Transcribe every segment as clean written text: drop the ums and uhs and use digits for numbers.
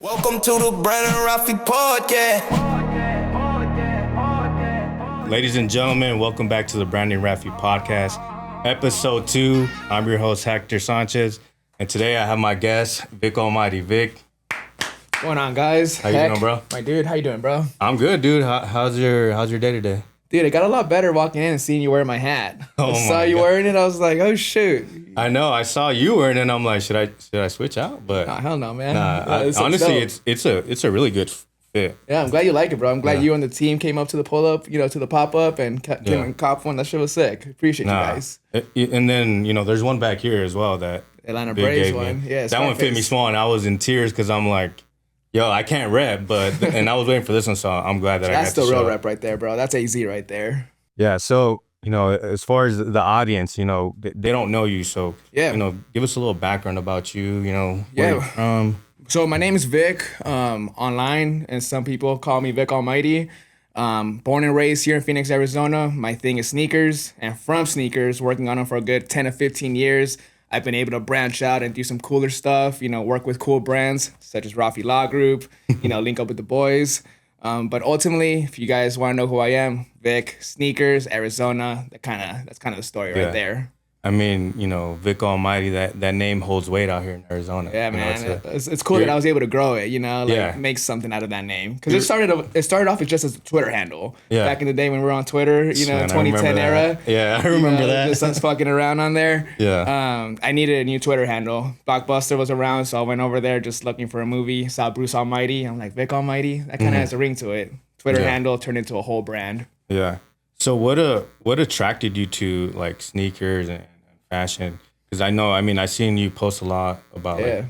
Welcome to the Brandon-Rafi podcast. Ladies and gentlemen, welcome back to the Brandon-Rafi podcast, episode 2. I'm your host, Hector Sanchez, and today I have my guest, VICKALMIGHTY. Vic, What's going on, guys? how you doing, bro? My dude, how you doing, bro? I'm good, dude. How's your day today? Dude, it got a lot better walking in and seeing you wearing my hat. Oh I saw my you God. wearing it, I was like, oh shoot. I know. I saw you wearing it, and I'm like, should I switch out? But Nah, hell no, man. honestly, dope. it's a really good fit. Yeah, I'm glad you like it, bro. I'm glad Yeah. you and the team came up to the pull-up, to the pop-up and came and cop one. That shit was sick. Appreciate you guys. And then there's one back here as well that Atlanta Big Braves gave me. one. Yeah, That one fit me small, and I was in tears because I'm like, yo, I can't rep, and I was waiting for this one, so I'm glad that I got That's to the show real it. rep right there, bro. That's AZ right there. Yeah, so, as far as the audience, they don't know you. So, Yeah. give us a little background about you, where Yeah. you're from. So my name is Vic, online, and some people call me VICKALMIGHTY. Born and raised here in Phoenix, Arizona. My thing is sneakers, and from sneakers, working on them for a good 10 to 15 years, I've been able to branch out and do some cooler stuff, work with cool brands such as Rafi Law Group, link up with the boys. But ultimately, if you guys want to know who I am, Vic, sneakers, Arizona, that's kind of the story Yeah. right there. I mean, VICKALMIGHTY, that name holds weight out here in Arizona. Yeah, man. It's cool you're- that I was able to grow it, Yeah. make something out of that name. Because it started off as just as a Twitter handle. Yeah. Back in the day when we were on Twitter, Man, I 2010 remember era. that. Yeah, I remember that. Just us fucking around on there. Yeah. I needed a new Twitter handle. Blockbuster was around, so I went over there just looking for a movie. Saw Bruce Almighty. I'm like, Vic Almighty? That kind of has a ring to it. Twitter Yeah. handle turned into a whole brand. Yeah. So what attracted you to like sneakers and fashion? Because I seen you post a lot about Yeah.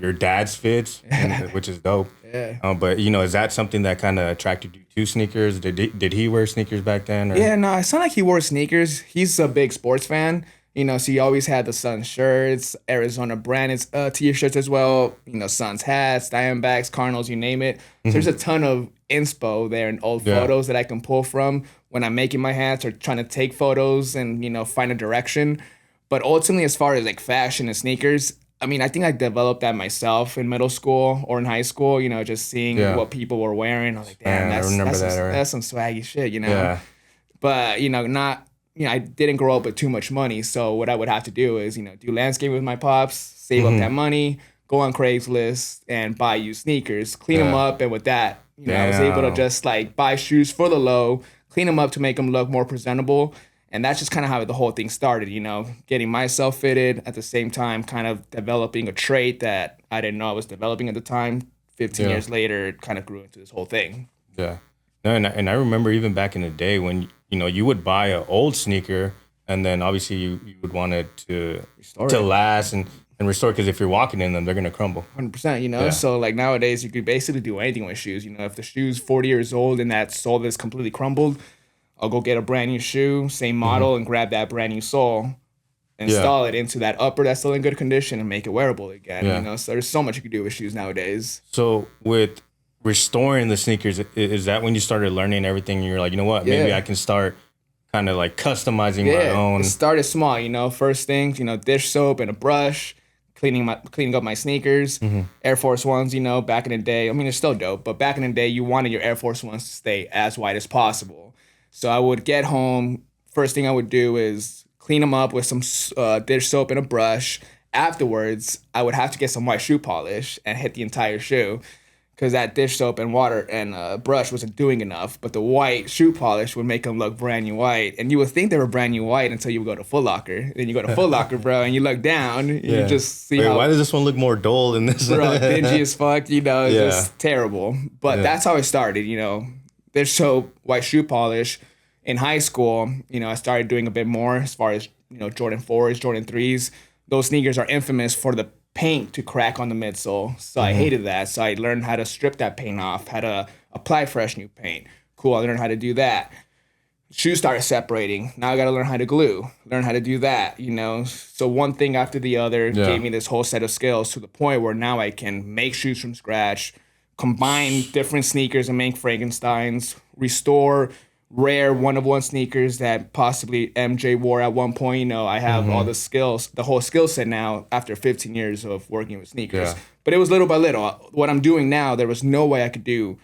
your dad's fits, which is dope. Yeah. But is that something that kind of attracted you to sneakers? Did he wear sneakers back then? Or? Yeah, no, it's not like he wore sneakers. He's a big sports fan. So he always had the Suns shirts, Arizona branded t-shirts as well. Suns hats, Diamondbacks, Cardinals, you name it. So there's a ton of inspo there and old Yeah. photos that I can pull from when I'm making my hats or trying to take photos and, find a direction. But ultimately, as far as like fashion and sneakers, I think I developed that myself in middle school or in high school, just seeing Yeah. what people were wearing. I was like, damn, Man, I remember that, right? that's some swaggy shit, Yeah. But, I didn't grow up with too much money. So what I would have to do is, do landscaping with my pops, save up that money, go on Craigslist and buy used sneakers, clean them Yeah. up. And with that, I was able to Damn. just like buy shoes for the low, clean them up to make them look more presentable. And that's just kind of how the whole thing started, getting myself fitted at the same time, kind of developing a trait that I didn't know I was developing at the time. 15 Yeah. years later, it kind of grew into this whole thing. Yeah. No, and I remember even back in the day when you would buy an old sneaker, and then obviously you would want it to Restore it. last and restore, because if you're walking in them, they're gonna crumble. 100%, Yeah. So like nowadays you could basically do anything with shoes. If the shoe's 40 years old and that sole is completely crumbled, I'll go get a brand new shoe, same model, and grab that brand new sole, install it into that upper that's still in good condition and make it wearable again. Yeah. So there's so much you can do with shoes nowadays. So with restoring the sneakers, is that when you started learning everything? And you're like, you know what, maybe Yeah. I can start kind of like customizing my own. It started small, First things, dish soap and a brush, cleaning up my sneakers, Air Force Ones, back in the day. They're still dope, but back in the day, you wanted your Air Force Ones to stay as white as possible. So I would get home. First thing I would do is clean them up with some dish soap and a brush. Afterwards, I would have to get some white shoe polish and hit the entire shoe, because that dish soap and water and brush wasn't doing enough. But the white shoe polish would make them look brand new white. And you would think they were brand new white until you would go to Foot Locker. Then you go to Foot Locker, bro, and you look down, you just see how why does this one look more dull than this? bro, dingy as fuck, it's Yeah. just terrible. But that's how it started, Dish soap, white shoe polish. In high school, I started doing a bit more as far as, Jordan 4s, Jordan 3s. Those sneakers are infamous for the paint to crack on the midsole. So I hated that. So I learned how to strip that paint off, how to apply fresh new paint. Cool, I learned how to do that. Shoes started separating. Now I got to learn how to glue, learn how to do that, So one thing after the other gave me this whole set of skills to the point where now I can make shoes from scratch, combine different sneakers and make Frankensteins, restore, rare one-of-one sneakers that possibly MJ wore at one point. You know, I have all the skills, the whole skill set now after 15 years of working with sneakers. Yeah. But it was little by little. What I'm doing now, there was no way I could do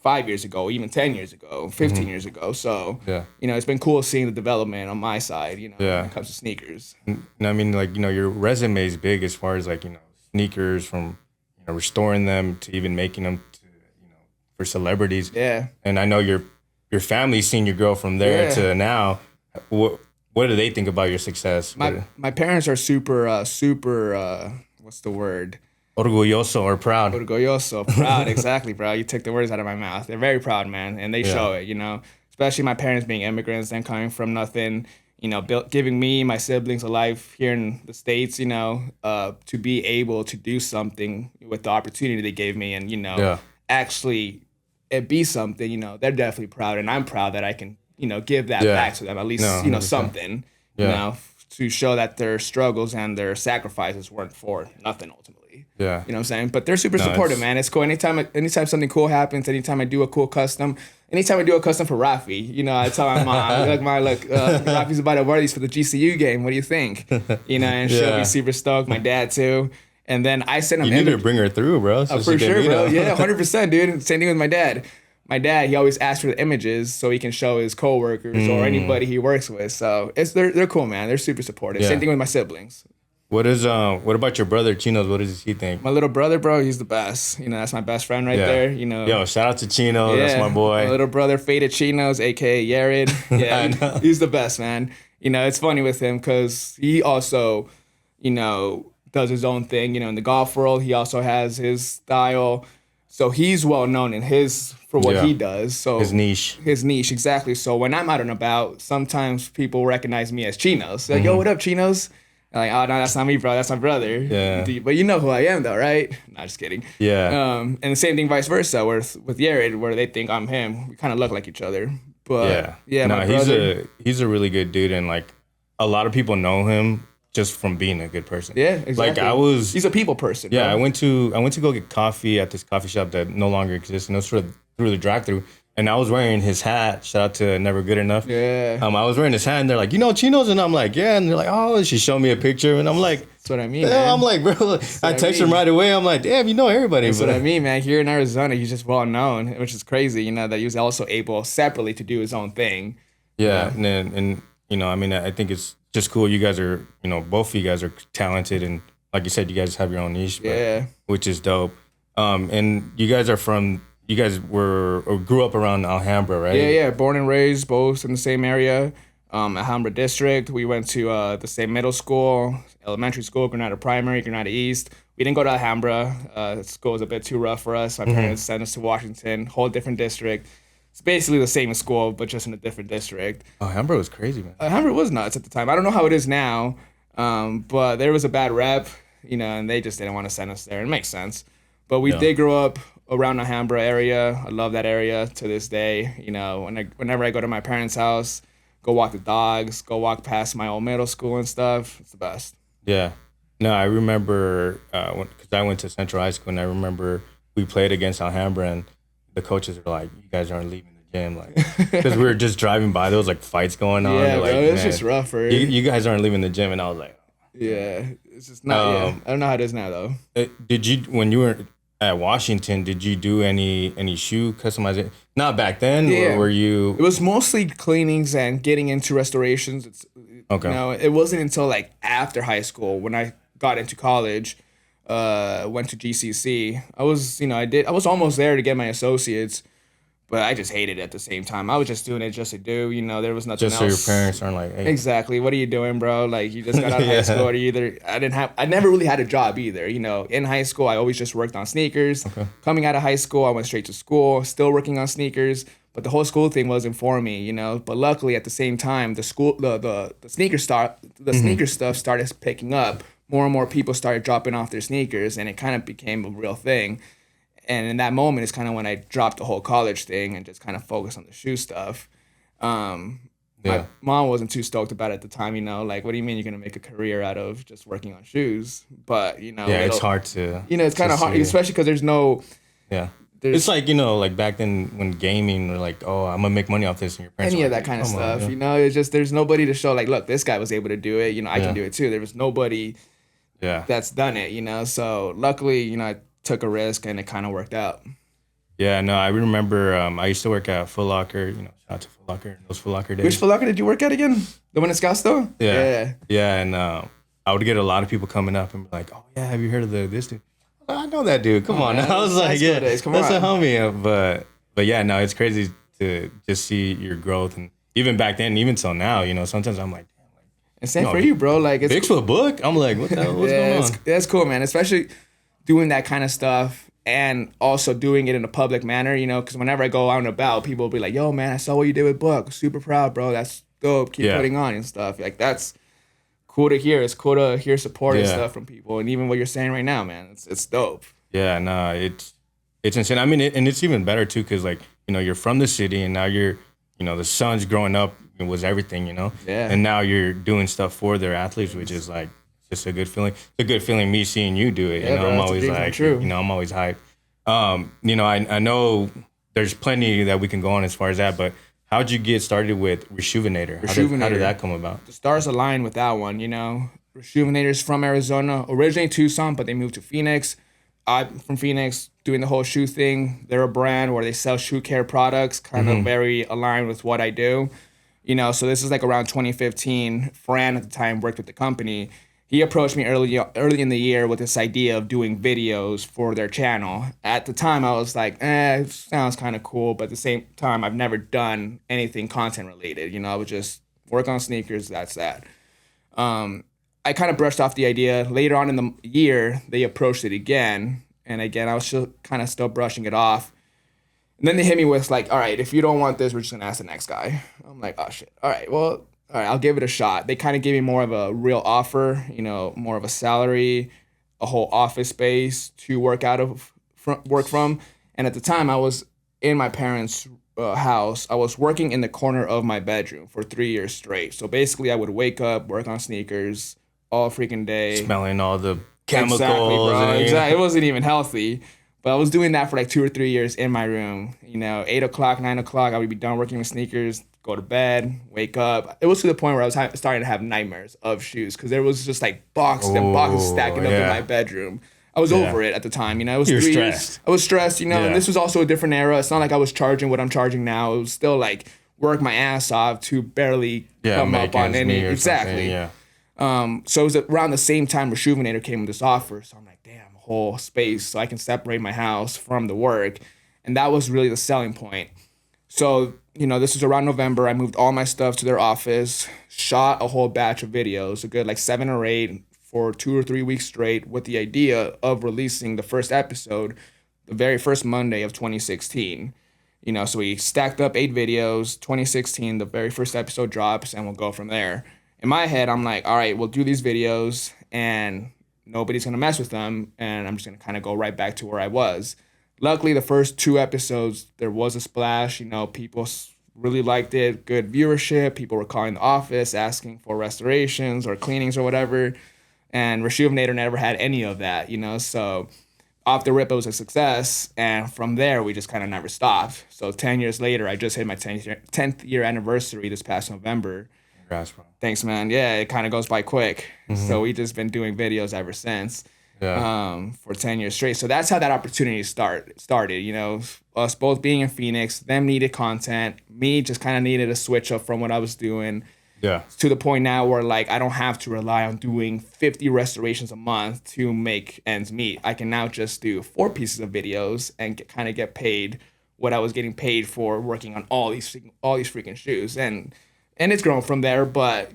5 years ago, even 10 years ago, 15 years ago. So, you know, it's been cool seeing the development on my side, you know, when it comes to sneakers. And I mean, like, you know, your resume is big as far as like, you know, sneakers from, you know, restoring them to even making them to, you know, for celebrities. Yeah. And I know your family's seen you grow from there to now. What do they think about your success? My parents are super, what's the word? Orgulloso or proud. Orgulloso, proud, exactly, bro. You took the words out of my mouth. They're very proud, man, and they show it, you know. Especially my parents being immigrants and coming from nothing, you know, giving me, my siblings a life here in the States, you know, to be able to do something with the opportunity they gave me and, you know, actually it be something, you know, they're definitely proud, and I'm proud that I can, you know, give that back to them, at least, you know, something, you know, to show that their struggles and their sacrifices weren't for nothing ultimately. Yeah. You know what I'm saying? But they're super supportive, man. It's cool. Anytime something cool happens, anytime I do a cool custom, anytime I do a custom for Rafi, you know, I tell my mom, Rafi's about to wear these for the GCU game. What do you think? You know, and she'll be super stoked. My dad too. And then I send him. You need to bring her through, bro. So for sure, bro. Yeah, 100%, dude. Same thing with my dad. My dad, he always asks for the images so he can show his coworkers or anybody he works with. So they're cool, man. They're super supportive. Same thing with my siblings. What about your brother Chinos? What does he think? My little brother, bro, he's the best. You know, that's my best friend right there. You know, yo, shout out to Chino. That's my boy. My little brother, Faded Chinos, aka Yared. Yeah, he's the best, man. You know, it's funny with him because he also, you know, does his own thing. You know, in the golf world, he also has his style. So he's well known for what he does. So his niche, exactly. So when I'm out and about, sometimes people recognize me as Chinos. They're like, yo, what up, Chinos? I'm like, oh no, that's not me, bro. That's my brother. Yeah. But you know who I am, though, right? Not just kidding. Yeah. And the same thing, vice versa, with Yared, where they think I'm him. We kind of look like each other. But no, my brother, he's a really good dude, and like a lot of people know him just from being a good person. Yeah, exactly. Like he's a people person. Yeah, bro. I went to go get coffee at this coffee shop that no longer exists, and it was through the drive-through. And I was wearing his hat. Shout out to Never Good Enough. Yeah. I was wearing his hat, and they're like, you know Chinos? And I'm like, yeah. And they're like, oh, she showed me a picture. And I'm like, that's what I mean, man. I'm like, bro, I text him right away. I'm like, damn, you know everybody. That's what I mean, man. Here in Arizona, he's just well known, which is crazy, you know, that he was also able separately to do his own thing. Yeah. And you know, I mean, I think it's just cool. You guys are, you know, both of you guys are talented. And like you said, you guys have your own niche. Which is dope. And you guys grew up around Alhambra, right? Yeah. Born and raised both in the same area, Alhambra district. We went to the same middle school, elementary school, Granada Primary, Granada East. We didn't go to Alhambra. School was a bit too rough for us. My parents sent us to Washington, whole different district. It's basically the same school, but just in a different district. Alhambra was crazy, man. Alhambra was nuts at the time. I don't know how it is now, but there was a bad rep, you know, and they just didn't want to send us there. It makes sense. But we did grow up around the Alhambra area. I love that area to this day. You know, whenever I go to my parents' house, go walk the dogs, go walk past my old middle school and stuff, it's the best. Yeah. No, I remember because I went to Central High School, and I remember we played against Alhambra, and the coaches were like, you guys aren't leaving the gym, like, because we were just driving by. There was like fights going on. Yeah, like, bro, it's just rougher. You guys aren't leaving the gym, and I was like, yeah, it's just not. I don't know how it is now though. Did you, when you were at Washington, did you do any shoe customizing? Not back then, or were you? It was mostly cleanings and getting into restorations. Okay. You know, it wasn't until like after high school when I got into college, went to GCC. I was almost there to get my associates, but I just hated it at the same time. I was just doing it just to do, you know, there was nothing just else. Just so your parents aren't like, hey. Exactly. What are you doing, bro? Like, you just got out of high school. I never really had a job either. You know, in high school, I always just worked on sneakers. Okay. Coming out of high school, I went straight to school, still working on sneakers. But the whole school thing wasn't for me, you know. But luckily, at the same time, the sneaker stuff started picking up. More and more people started dropping off their sneakers, and it kind of became a real thing. And in that moment is kind of when I dropped the whole college thing and just kind of focused on the shoe stuff. My mom wasn't too stoked about it at the time, you know, like, what do you mean you're going to make a career out of just working on shoes? But, you know. Yeah, it's hard to. You know, it's kind of hard, especially because there's no. Yeah. It's like, like back then when gaming or like, oh, I'm gonna make money off this, and your parents any are of like, that kind of "Come stuff. on, It's just there's nobody to show like, look, this guy was able to do it. I can do it too. There was nobody yeah. that's done it. So luckily, I took a risk and it kind of worked out. Yeah, no, I remember I used to work at Foot Locker, shout out to Foot Locker, those Foot Locker days. Which Foot Locker did you work at again? The one in Scottsdale? Yeah. Yeah, and I would get a lot of people coming up and be like, oh, yeah, have you heard of this dude? I know that dude. Come on. I was like, yeah, that's a homie. But yeah, no, it's crazy to just see your growth. And even back then, even till now, sometimes I'm like, damn. And same for you, bro. Like, it's Bigfoot book? I'm like, what the hell? What's going on? That's cool, man. Especially doing that kind of stuff and also doing it in a public manner, because whenever I go out and about, people will be like, yo, man, I saw what you did with Book. Super proud, bro. That's dope. Keep putting on and stuff. Like, that's cool to hear. It's cool to hear support and stuff from people. And even what you're saying right now, man, it's dope. Yeah, no, it's insane. I mean, and it's even better too, because like, you're from the city and now you're, the Suns growing up was everything, Yeah. And now you're doing stuff for their athletes, which is like just a good feeling. It's a good feeling me seeing you do it. Bro, I'm always like, I'm always hyped. I know there's plenty that we can go on as far as that, but how'd you get started with Resjuvenator? How did that come about? The stars aligned with that one, Resjuvenator's from Arizona, originally Tucson, but they moved to Phoenix. I'm from Phoenix, doing the whole shoe thing. They're a brand where they sell shoe care products, kind of very aligned with what I do. So this is like around 2015. Fran at the time worked with the company. He approached me early in the year with this idea of doing videos for their channel. At the time, I was like, it sounds kind of cool, but at the same time, I've never done anything content related. I would just work on sneakers, that's that. I kind of brushed off the idea. Later on in the year, they approached it again. And again, I was still brushing it off. And then they hit me with like, all right, if you don't want this, we're just going to ask the next guy. I'm like, oh, shit. All right, I'll give it a shot. They kind of gave me more of a real offer, more of a salary, a whole office space to work from. And at the time, I was in my parents' house. I was working in the corner of my bedroom for 3 years straight. So basically, I would wake up, work on sneakers all freaking day. Smelling all the chemicals. Exactly, bro. Exactly. It wasn't even healthy. But I was doing that for like 2 or 3 years in my room. 8 o'clock, 9 o'clock, I would be done working with sneakers, go to bed, wake up. It was to the point where I was starting to have nightmares of shoes because there was just like boxes and boxes stacking up in my bedroom. I was over it at the time. It was 3 years. I was stressed, and this was also a different era. It's not like I was charging what I'm charging now. It was still like work my ass off to barely come up on any. Exactly. Yeah. So it was around the same time Resjuvenator came with this offer. So I'm like, damn, a whole space so I can separate my house from the work. And that was really the selling point. So, this was around November. I moved all my stuff to their office, shot a whole batch of videos, a good like 7 or 8 for 2 or 3 weeks straight with the idea of releasing the first episode the very first Monday of 2016. So we stacked up 8 videos, 2016, the very first episode drops, and we'll go from there. In my head, I'm like, all right, we'll do these videos and nobody's going to mess with them. And I'm just going to kind of go right back to where I was. Luckily, the first 2 episodes, there was a splash. People really liked it. Good viewership. People were calling the office, asking for restorations or cleanings or whatever. And Resjuvenator never had any of that, So off the rip, it was a success. And from there, we just kind of never stopped. So 10 years later, I just hit my 10th year anniversary this past November. Congrats, bro. Thanks, man. Yeah, it kind of goes by quick. So we just been doing videos ever since. For 10 years straight. So that's how that opportunity started. Us both being in Phoenix, them needed content. Me just kind of needed a switch up from what I was doing. Yeah. To the point now where like I don't have to rely on doing 50 restorations a month to make ends meet. I can now just do 4 pieces of videos and kind of get paid what I was getting paid for working on all these freaking shoes. And it's grown from there, but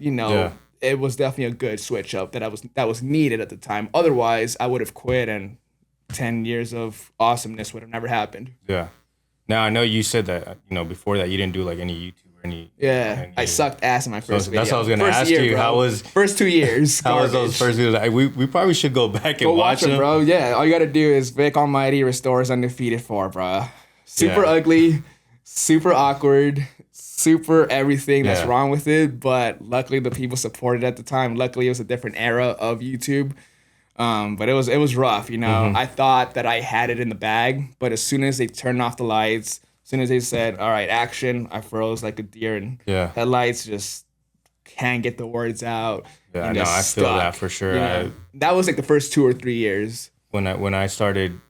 it was definitely a good switch up that was needed at the time. Otherwise, I would have quit, and 10 years of awesomeness would have never happened. Yeah. Now I know you said that before that you didn't do like any YouTube or any. Yeah, I sucked ass in my first video. That's what I was gonna ask you. Bro. How was first 2 years? How was those first videos? We probably should go back and watch them, bro. Yeah, all you gotta do is VICKALMIGHTY restores Undefeated 4, bro. Super ugly, super awkward. Super everything that's wrong with it, but luckily the people supported at the time. Luckily it was a different era of YouTube. But it was rough, you know. I thought that I had it in the bag, but as soon as they turned off the lights, as soon as they said, "All right, action," I froze like a deer in headlights. Just can't get the words out. Yeah, and no, I just feel stuck, that for sure. you know? That was like the first 2 or 3 years. When I started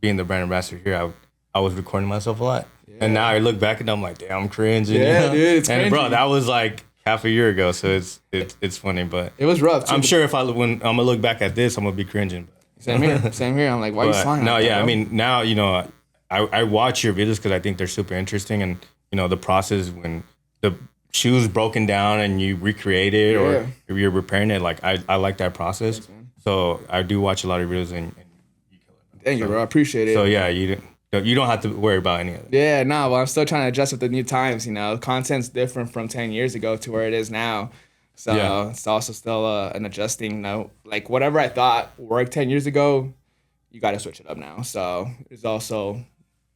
being the brand ambassador here, I was recording myself a lot. And now I look back and I'm like, damn, I'm cringing. Yeah, dude, it's and bro, cringy. that was like half a year ago, so it's funny, but It was rough. Too. I'm sure when I'm gonna look back at this, I'm gonna be cringing. Same here. I'm like, why are you smiling? No, like that, I bro? mean, now I watch your videos because I think they're super interesting, and the process when the shoe's broken down and you recreate it or you're repairing it, like I like that process. Thanks, so I do watch a lot of videos and you kill it. Thank you, bro. I appreciate it. So yeah, you don't have to worry about any of it. Yeah, no, well, I'm still trying to adjust with the new times. Content's different from 10 years ago to where it is now. So it's also still an adjusting. Like whatever I thought worked 10 years ago, you got to switch it up now. So there's also,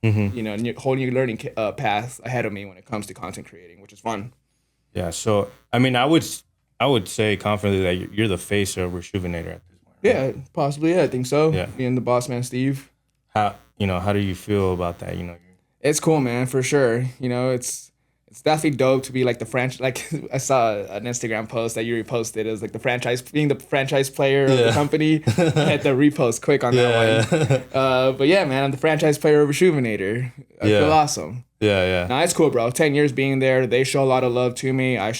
whole new learning path ahead of me when it comes to content creating, which is fun. Yeah. So I mean, I would say confidently that you're the face of Rejuvenator at this point. Right? Yeah, possibly. Yeah, I think so. Yeah. Being the boss man, Steve. How do you feel about that? It's cool, man, for sure. It's definitely dope to be like the franchise. Like I saw an Instagram post that you reposted. It was like being the franchise player of the company. I had to repost quick on that one. But yeah, man, I'm the franchise player of Rejuvenator. I feel awesome. Yeah. No, it's cool, bro. 10 years being there, they show a lot of love to me. I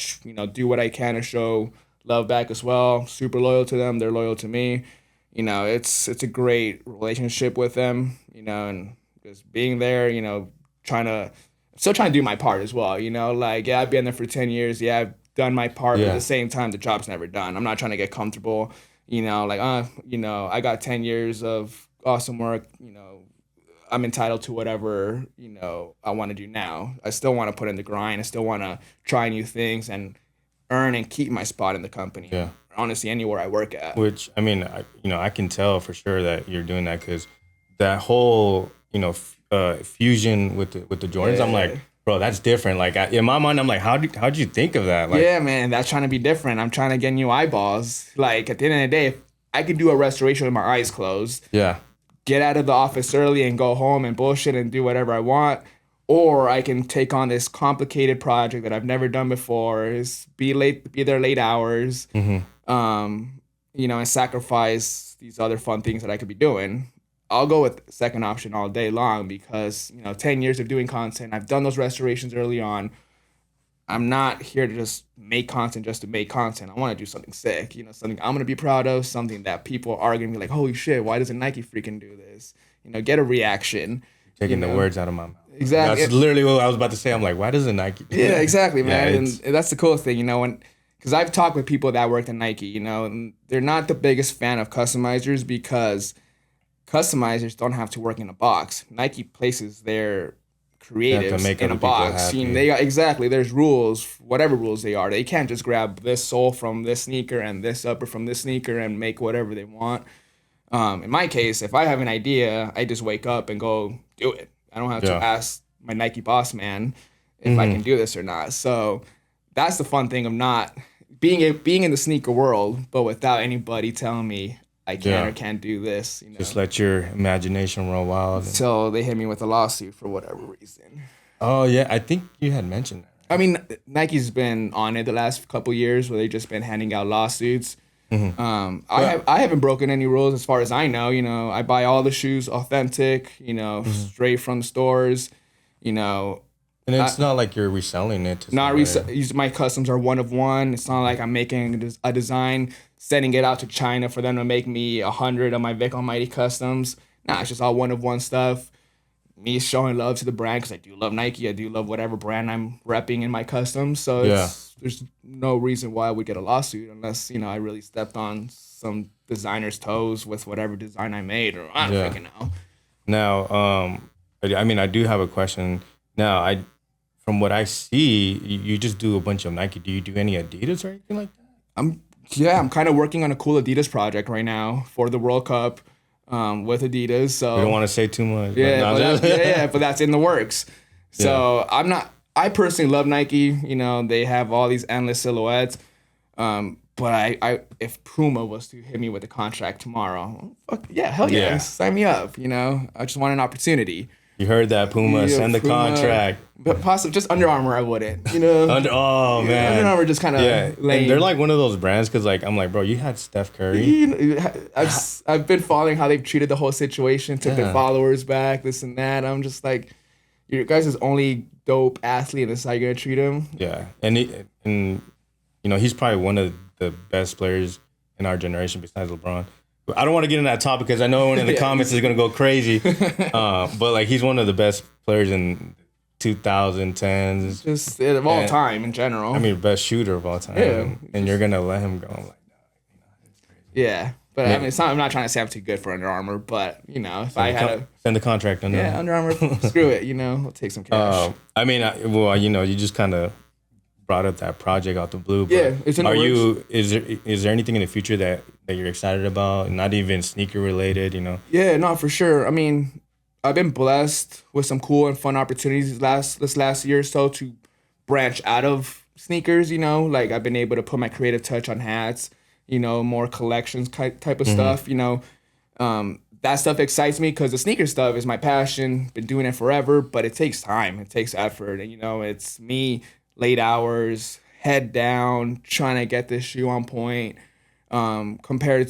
do what I can to show love back as well. Super loyal to them. They're loyal to me. It's a great relationship with them. And just being there. Still trying to do my part as well, like, I've been there for 10 years. Yeah, I've done my part, but at the same time, the job's never done. I'm not trying to get comfortable, I got 10 years of awesome work, I'm entitled to whatever, I want to do now. I still want to put in the grind. I still want to try new things and earn and keep my spot in the company. Yeah. Honestly, anywhere I work at. Which, I mean, I can tell for sure that you're doing that because that whole, fusion with the Jordans, I'm like, bro, that's different. Like in my mind, I'm like, how'd you think of that? Like, yeah, man, that's trying to be different. I'm trying to get new eyeballs. Like at the end of the day, if I could do a restoration with my eyes closed, get out of the office early and go home and bullshit and do whatever I want, or I can take on this complicated project that I've never done before, be there late hours, and sacrifice these other fun things that I could be doing. I'll go with the second option all day long because, 10 years of doing content, I've done those restorations early on. I'm not here to just make content just to make content. I want to do something sick, something I'm going to be proud of, something that people are going to be like, holy shit, why doesn't Nike freaking do this? Get a reaction. Taking the words out of my mouth. Exactly. That's literally what I was about to say. I'm like, why doesn't Nike do that? Yeah, exactly, man. Yeah, and that's the coolest thing, because I've talked with people that worked at Nike, and they're not the biggest fan of customizers because customizers don't have to work in a box. Nike places their creatives in a box. There's rules, whatever rules they are. They can't just grab this sole from this sneaker and this upper from this sneaker and make whatever they want. In my case, if I have an idea, I just wake up and go do it. I don't have to ask my Nike boss man if I can do this or not. So that's the fun thing of not being in the sneaker world, but without anybody telling me I can or can't do this. Just let your imagination run wild. So they hit me with a lawsuit for whatever reason. Oh yeah, I think you had mentioned that. I mean, Nike's been on it the last couple years where they've just been handing out lawsuits. I haven't broken any rules as far as I know. I buy all the shoes authentic. Straight from stores. And it's not like you're reselling it. My customs are one of one. It's not like I'm making a design, sending it out to China for them to make me 100 of my VICKALMIGHTY customs. Nah, it's just all one of one stuff. Me showing love to the brand because I do love Nike. I do love whatever brand I'm repping in my customs. So there's no reason why I would get a lawsuit unless, I really stepped on some designer's toes with whatever design I made, or I don't freaking know. Now, I do have a question. Now, from what I see, you just do a bunch of Nike. Do you do any Adidas or anything like that? I'm kind of working on a cool Adidas project right now for the World Cup with Adidas. So we don't want to say too much. But that's in the works. So I personally love Nike. They have all these endless silhouettes. But I if Puma was to hit me with a contract tomorrow, fuck yeah, hell yeah, Yeah. sign me up. You know, I just want an opportunity. You heard that, Puma? Yeah, Send the Puma, contract. but possibly just Under Armour, I wouldn't. You know, Oh yeah, man, Under Armour just kind of yeah. lame. And they're like one of those brands because like I'm like, bro, you had Steph Curry. You know, I've been following how they've treated the whole situation, took their followers back, this and that. I'm just like, you guys is only dope athlete, and this is how you're gonna treat him. Yeah, and you know he's probably one of the best players in our generation besides LeBron. But I don't want to get in that topic because I know one in the comments is gonna go crazy. But like he's one of the best players in 2010s. Just of all time in general. I mean, best shooter of all time. Yeah. And you're gonna let him go. I'm like, yeah, but I mean, I'm not trying to say I'm too good for Under Armour, but you know, if I had a send the contract under. Under Armour, screw it, you know, I'll take some cash. I mean, well, you know, you just kind of brought up that project out the blue. But Yeah, it's in the works. Is there anything in the future that you're excited about? Not even sneaker related, you know? Yeah, no, for sure. I mean, I've been blessed with some cool and fun opportunities this last year or so to branch out of sneakers. You know, like I've been able to put my creative touch on hats. You know, more collections type of stuff. You know, that stuff excites me because the sneaker stuff is my passion. Been doing it forever, but it takes time. It takes effort, and you know, it's me late hours, head down, trying to get this shoe on point. Compared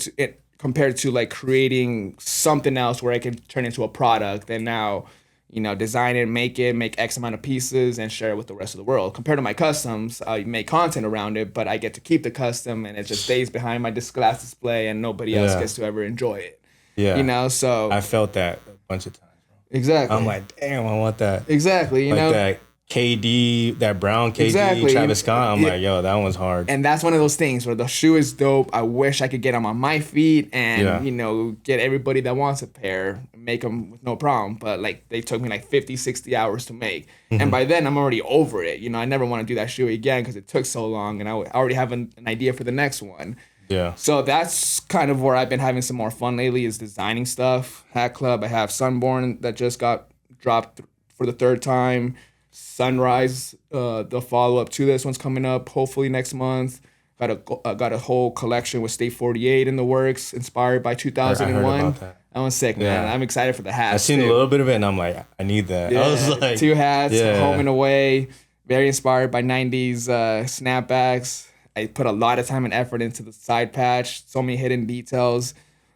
to like creating something else where I can turn into a product and now, you know, design it, make X amount of pieces and share it with the rest of the world. Compared to my customs, I make content around it, but I get to keep the custom and it just stays behind my glass display and nobody else gets to ever enjoy it. Yeah. You know, so I felt that a bunch of times, bro. Exactly. I'm like, damn, I want that. Exactly. You like know, that KD, that brown KD, Travis Scott. I'm like, yo, that one's hard. And that's one of those things where the shoe is dope. I wish I could get them on my feet and, you know, get everybody that wants a pair, make them with no problem. But like they took me like 50, 60 hours to make. And by then I'm already over it. You know, I never want to do that shoe again because it took so long and I already have an idea for the next one. Yeah. So that's kind of where I've been having some more fun lately is designing stuff. Hat Club, I have Sunborn that just got dropped for the third time. Sunrise, the follow-up to this one's coming up hopefully next month. Got a whole collection with State 48 in the works, inspired by 2001. I heard about that. That one's sick, man. I'm excited for the hats. I've seen a little bit of it, and I'm like, I need that. Yeah, I was like, 2 hats, home and away, very inspired by 90s snapbacks. I put a lot of time and effort into the side patch, so many hidden details.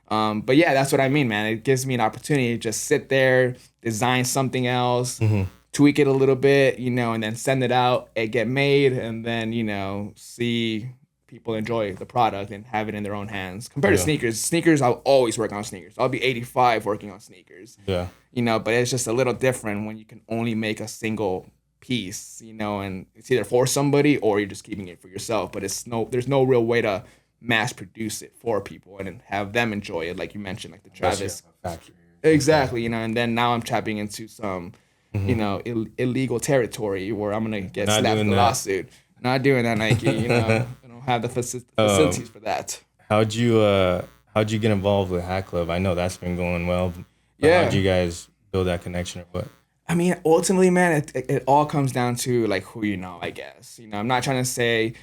But yeah, that's what I mean, man. It gives me an opportunity to just sit there, design something else, tweak it a little bit, you know, and then send it out, it get made, and then, you know, see people enjoy the product and have it in their own hands. Compared to sneakers, I'll always work on sneakers. I'll be 85 working on sneakers. Yeah. You know, but it's just a little different when you can only make a single piece, you know, and it's either for somebody or you're just keeping it for yourself. But there's no real way to mass produce it for people and have them enjoy it, like you mentioned, like the Travis. Exactly, you know, and then now I'm tapping into some, you know, illegal territory where I'm gonna get slapped with a lawsuit. Not doing that, Nike. You know, I don't have the facilities for that. How'd you get involved with Hack Club? I know that's been going well. Yeah. How'd you guys build that connection or what? I mean, ultimately, man, it all comes down to like who you know, I guess. You know, I'm not trying to say,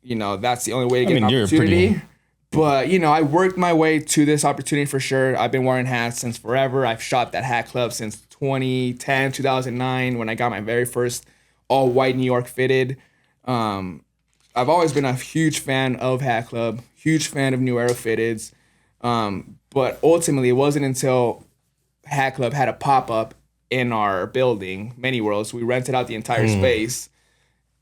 you know, that's the only way to get an opportunity. But, you know, I worked my way to this opportunity for sure. I've been wearing hats since forever. I've shopped at Hack Club since 2010, 2009 when I got my very first all-white New York fitted. I've always been a huge fan of Hack Club, huge fan of New Era fitteds. But ultimately, it wasn't until Hack Club had a pop-up in our building, Many Worlds. We rented out the entire space.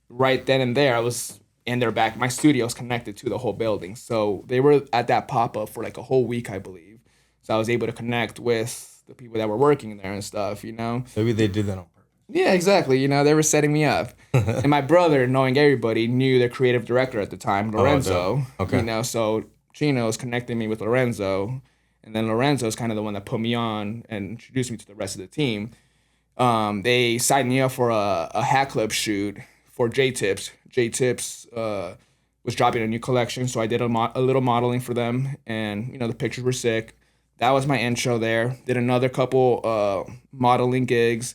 Right then and there, I was in their back. My studio's connected to the whole building. So they were at that pop-up for like a whole week, I believe. So I was able to connect with the people that were working there and stuff, you know? Maybe they did that on purpose. Yeah, exactly. You know, they were setting me up. And my brother, knowing everybody, knew their creative director at the time, Lorenzo. Okay. You know, so Chino's connecting me with Lorenzo. And then Lorenzo's kind of the one that put me on and introduced me to the rest of the team. They signed me up for a Hack Club shoot for J-Tips. J-Tips was dropping a new collection, so I did a little modeling for them. And, you know, the pictures were sick. That was my intro there. Did another couple modeling gigs,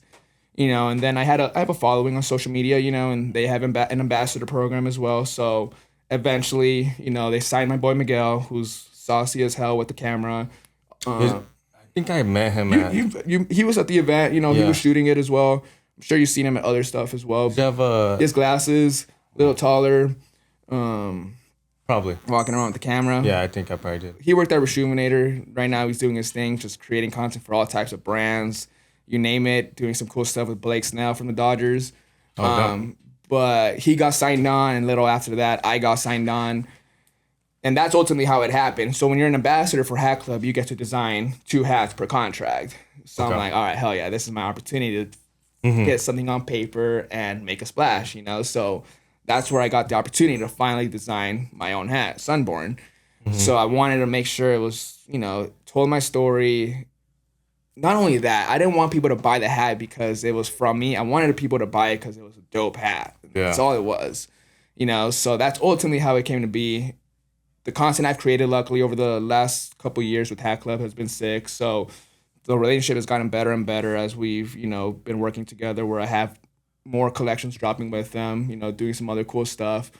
you know, and then I have a following on social media, you know, and they have an ambassador program as well. So eventually, you know, they signed my boy Miguel, who's saucy as hell with the camera. I think I met him at. He was at the event. You know, he was shooting it as well. I'm sure you've seen him at other stuff as well. Does he have his glasses, a little taller. Probably walking around with the camera. Yeah, I think I probably did. He worked at Reshuminator. Right now, he's doing his thing, just creating content for all types of brands. You name it, doing some cool stuff with Blake Snell from the Dodgers. But he got signed on, and a little after that, I got signed on. And that's ultimately how it happened. So when you're an ambassador for Hat Club, you get to design 2 hats per contract. So I'm like, all right, hell yeah, this is my opportunity to get something on paper and make a splash, you know? So that's where I got the opportunity to finally design my own hat, Sunborn. So I wanted to make sure it was, you know, told my story. Not only that, I didn't want people to buy the hat because it was from me. I wanted people to buy it because it was a dope hat. Yeah. That's all it was, you know? So that's ultimately how it came to be. The content I've created, luckily, over the last couple of years with Hat Club has been sick. So the relationship has gotten better and better as we've, you know, been working together, where I have more collections dropping with them, you know, doing some other cool stuff.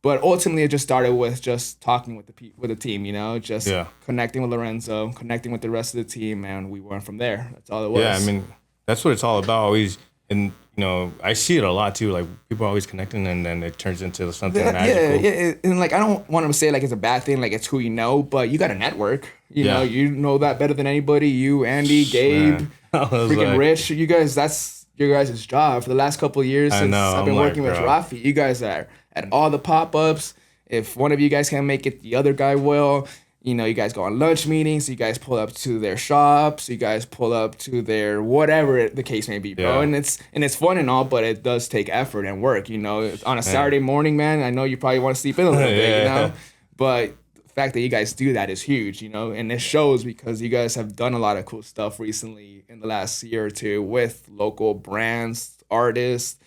But ultimately, it just started with just talking with the team, you know, just connecting with Lorenzo, connecting with the rest of the team, and we went from there. That's all it was. Yeah, I mean, that's what it's all about. Always, and you know, I see it a lot too. Like people are always connecting, and then it turns into something magical. Yeah, and like I don't want to say like it's a bad thing, like it's who you know, but you got a network. You know that better than anybody. You, Andy, Gabe, freaking Rich. You guys, that's your guys' job for the last couple of years since I've been working with Rafi. You guys are at all the pop-ups. If one of you guys can't make it, the other guy will. You know, you guys go on lunch meetings. You guys pull up to their shops. You guys pull up to their whatever the case may be, bro. And it's fun and all, but it does take effort and work. You know, on a Saturday morning, man. I know you probably want to sleep in a little bit, you know, but the fact that you guys do that is huge, you know, and it shows because you guys have done a lot of cool stuff recently in the last year or two with local brands, artists,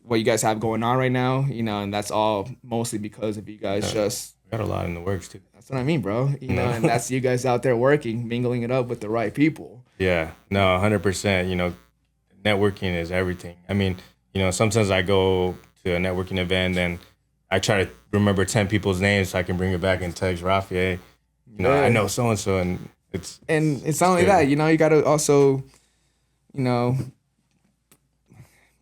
what you guys have going on right now, you know, and that's all mostly because of you guys just got a lot in the works too. That's what I mean, bro. You know, and that's you guys out there working, mingling it up with the right people. Yeah, no, 100%. You know, networking is everything. I mean, you know, sometimes I go to a networking event and I try to remember 10 people's names so I can bring it back and text Rafi, hey, you know, I know so and so, and it's not only that. You know, you got to also, you know,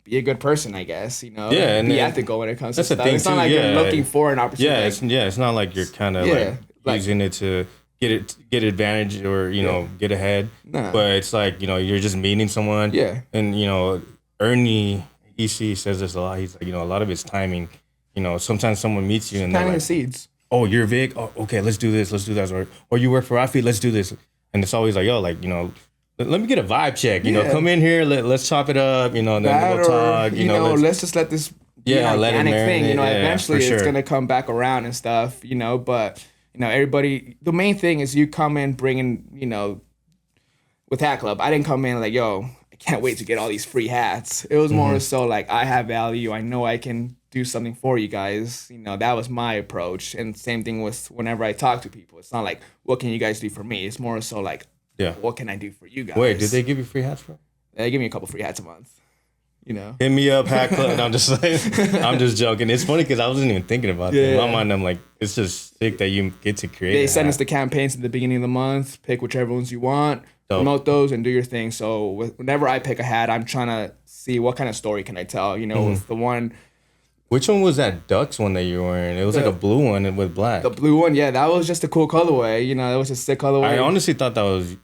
be a good person, I guess, you know. Yeah, and be ethical when it comes to stuff. It's not like you're looking for an opportunity. It's not like you're kind of like using it to get advantage or, you know, get ahead. Nah. But it's like, you know, you're just meeting someone. Yeah. And, you know, Ernie EC says this a lot. He's like, you know, a lot of it's timing. You know, sometimes someone meets you and they're like, seeds. Oh, you're Vic? Oh, okay, let's do this, let's do that. Or you work for Rafi, let's do this. And it's always like, yo, like, you know, let me get a vibe check. You know, come in here, let's chop it up. You know, and then we'll talk. You know, let's just let this be an organic thing. You know, eventually it's gonna come back around and stuff. You know, but you know, everybody. The main thing is you come in bringing. You know, with Hat Club, I didn't come in like, yo, I can't wait to get all these free hats. It was more so like I have value. I know I can do something for you guys. You know, that was my approach. And same thing with whenever I talk to people. It's not like, what can you guys do for me? It's more so like, what can I do for you guys? Wait, did they give you free hats, bro? They give me a couple free hats a month. You know, hit me up, Hat Club. No, I'm just like, I'm just joking. It's funny because I wasn't even thinking about that. In my mind, I'm like, it's just sick that you get to create. They send us the campaigns at the beginning of the month. Pick whichever ones you want, promote those, and do your thing. So whenever I pick a hat, I'm trying to see what kind of story can I tell. You know, with the one. Which one was that Ducks one that you were wearing? It was like a blue one with black. The blue one, yeah, that was just a cool colorway. You know, it was a sick colorway. I honestly thought that was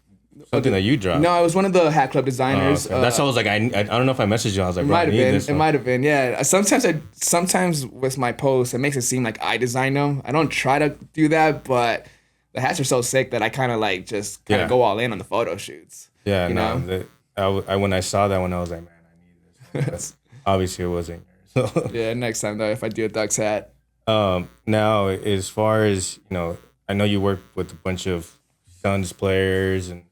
something that you dropped. No, it was one of the Hat Club designers. Okay. That's why I was like, I don't know if I messaged you. I was like, bro, it might have been, yeah. Sometimes with my posts, it makes it seem like I designed them. I don't try to do that, but the hats are so sick that I kind of like just kind of go all in on the photo shoots. Yeah, you know? When I saw that one, I was like, man, I need this. Obviously, it wasn't. So. Yeah, next time though, if I do a Ducks hat. Now, as far as, you know, I know you work with a bunch of Suns players, and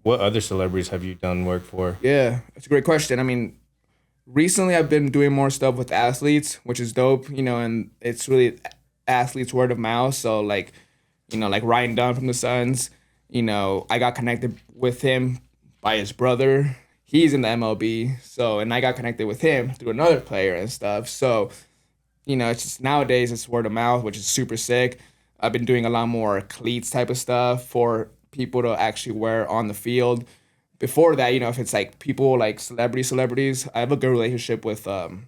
what other celebrities have you done work for? Yeah, it's a great question. I mean, recently I've been doing more stuff with athletes, which is dope, you know, and it's really athletes word of mouth. So like, you know, like Ryan Dunn from the Suns, you know, I got connected with him by his brother. He's in the MLB, and I got connected with him through another player and stuff. So it's just nowadays it's word of mouth, which is super sick. I've been doing a lot more cleats type of stuff for people to actually wear on the field. Before that, if it's like people like celebrities, I have a good relationship with the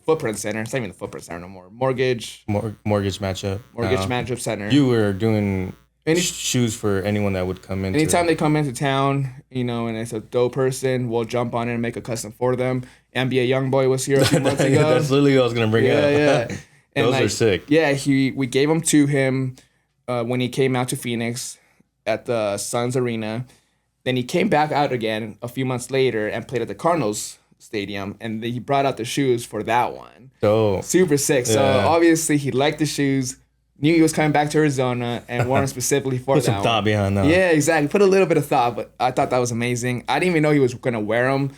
Footprint Center. It's not even the Footprint Center no more. Mortgage matchup. Matchup Center. You were doing Any- shoes for anyone that would come in. Anytime they come into town, and it's a dope person, we'll jump on it and make a custom for them. NBA Youngboy was here a few months ago. That's literally what I was gonna bring up. Yeah. And those are sick. Yeah, we gave them to him when he came out to Phoenix at the Suns Arena. Then he came back out again a few months later and played at the Cardinals Stadium, and he brought out the shoes for that one. Oh, super sick. So obviously he liked the shoes, knew he was coming back to Arizona, and wore them specifically for put that some thought behind that. Yeah, exactly. Put a little bit of thought, but I thought that was amazing. I didn't even know he was gonna wear them.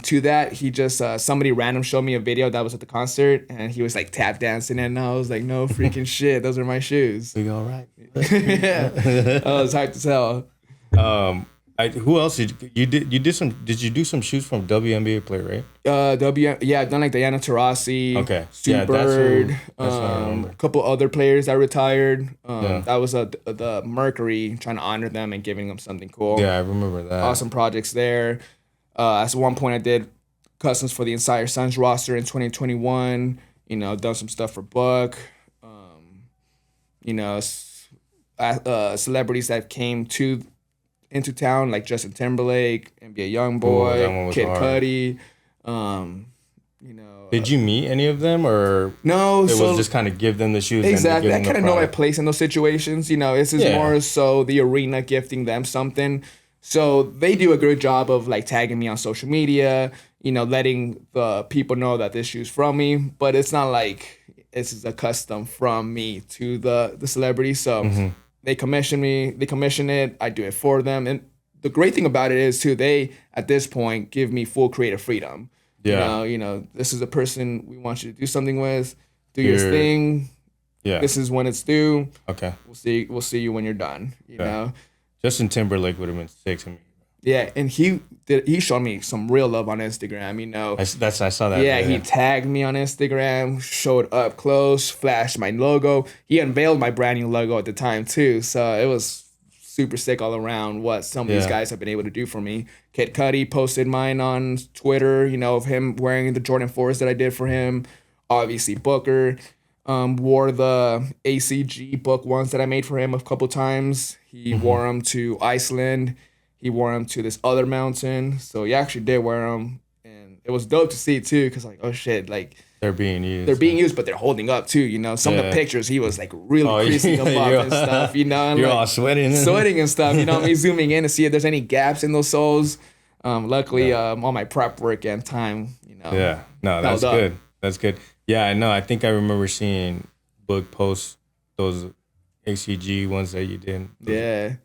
To that, he just somebody random showed me a video that was at the concert, and he was like tap dancing, and I was like, no freaking shit, those are my shoes. We all right. Yeah, I was hyped as hell. Who else did you did some? Did you do some shoes from WNBA player, right? I've done like Diana Taurasi, Okay, Stu Bird, that's what I remember. a couple other players that retired. That was the Mercury, trying to honor them and giving them something cool. Yeah, I remember that. Awesome projects there. At one point, I did customs for the entire Suns roster in 2021. Done some stuff for Book. Celebrities that came into town like Justin Timberlake, NBA YoungBoy, Kid Cudi. Did you meet any of them, or no? It was just kind of give them the shoes. Exactly. And I kind of know my place in those situations. This is more so the arena gifting them something. So they do a good job of like tagging me on social media, letting the people know that this shoe's from me. But it's not like this is a custom from me to the celebrity. So they commission it, I do it for them. And the great thing about it is too, they at this point give me full creative freedom. Yeah. This is a person we want you to do something with, do your thing. Yeah. This is when it's due. Okay. We'll see you when you're done. You know. Justin Timberlake would have been sick to me. Yeah, and he showed me some real love on Instagram. I saw that. Yeah, he tagged me on Instagram, showed up close, flashed my logo. He unveiled my brand new logo at the time too, so it was super sick all around. What some of these guys have been able to do for me. Kid Cudi posted mine on Twitter. Of him wearing the Jordan 4s that I did for him. Obviously Booker wore the ACG Book ones that I made for him a couple times. He wore them to Iceland. He wore them to this other mountain. So he actually did wear them. And it was dope to see too, because like, oh shit, like they're being used. They're being used, but they're holding up too, Some of the pictures he was like really creasing them up and stuff, And you're like, all sweating. Sweating and stuff, me zooming in to see if there's any gaps in those soles. Luckily, all my prep work and time, Yeah. No, that's good. That's good. Yeah, I know. I think I remember seeing Book post those ACG ones that you did.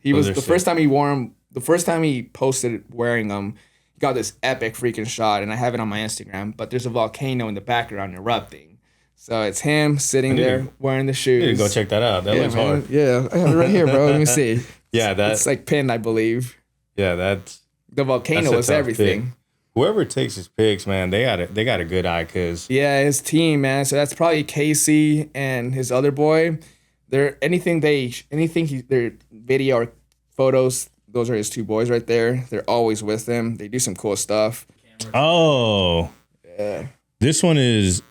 He was the first time he wore them. The first time he posted wearing them, he got this epic freaking shot, and I have it on my Instagram. But there's a volcano in the background erupting, so it's him sitting there wearing the shoes. You need to go check that out. That looks hard. Yeah, I have it right here, bro. Let me see. It's like pinned, I believe. Yeah, that's the volcano was everything. Pick. Whoever takes his pics, man, they got a good eye, cause his team, man. So that's probably Casey and his other boy. Their video or photos. Those are his two boys right there. They're always with him. They do some cool stuff. Oh. Yeah. This one is...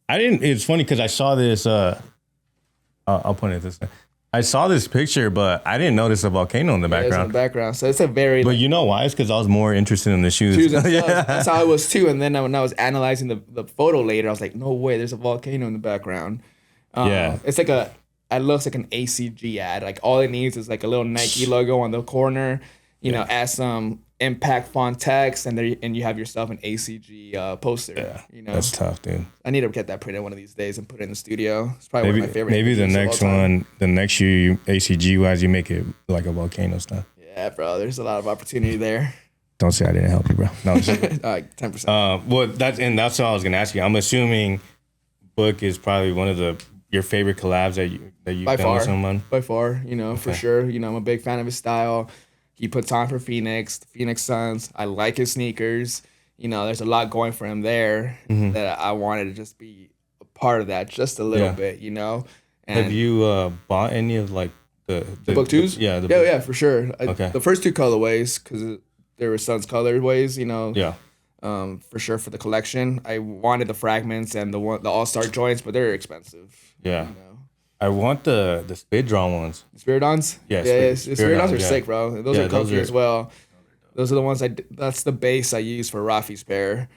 It's funny because I saw this... I'll point it this way. I saw this picture, but I didn't notice a volcano in the background. It's in the background. So it's a very... But you know why? It's because I was more interested in the shoes. That's how I was too. And then when I was analyzing the photo later, I was like, no way, there's a volcano in the background. It's like it looks like an ACG ad. Like all it needs is like a little Nike logo on the corner, add some impact font text, and you have yourself an ACG poster. Yeah, that's tough, dude. I need to get that printed one of these days and put it in the studio. It's probably one of my favorite. Maybe the next one, the next year, ACG wise, you make it like a volcano stuff. Yeah, bro. There's a lot of opportunity there. Don't say I didn't help you, bro. No, 10%. Well, that's what I was gonna ask you. I'm assuming Book is probably one of your favorite collabs that you've done with someone? By far, for sure. I'm a big fan of his style. He puts on for Phoenix, the Phoenix Suns. I like his sneakers. there's a lot going for him there that I wanted to just be a part of that just a little bit, And have you bought any of like the book twos? Yeah, for sure. Okay. The first two colorways, because there were Suns colorways, Yeah. for sure for the collection. I wanted the fragments and the all-star joints, but they're expensive. Yeah. I want the Spiridon ones. Spiridons? Yeah, the Spiridons are yeah. sick, bro. Those are comfy as well. Those are the ones that's the base I use for Rafi's pair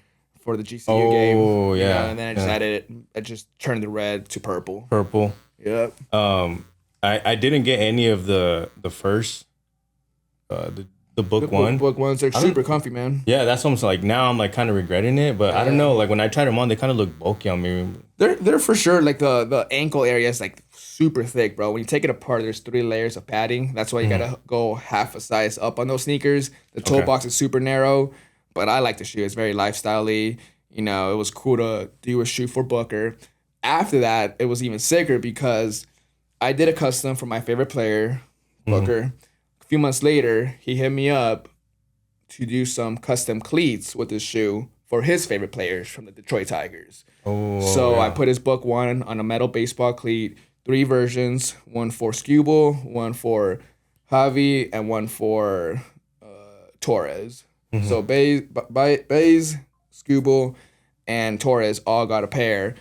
for the GCU game. Oh, yeah. And then I just added it. I just turned the red to purple. Purple. Yep. I didn't get any of the first the book one. Book ones, they're super comfy, man. Yeah, that's almost like now I'm like kind of regretting it, but I don't know. Like when I tried them on, they kind of look bulky on me. They're for sure like the ankle area is like super thick, bro. When you take it apart, there's 3 layers of padding. That's why you gotta go half a size up on those sneakers. The toe box is super narrow, but I like the shoe. It's very lifestyle-y. It was cool to do a shoe for Booker. After that, it was even sicker because I did a custom for my favorite player, Booker. A few months later, he hit me up to do some custom cleats with his shoe for his favorite players from the Detroit Tigers. So I put his book one on a metal baseball cleat, 3 versions, one for Skubal, one for Javi, and one for Torres. So Baze, Skubal, and Torres all got a pair.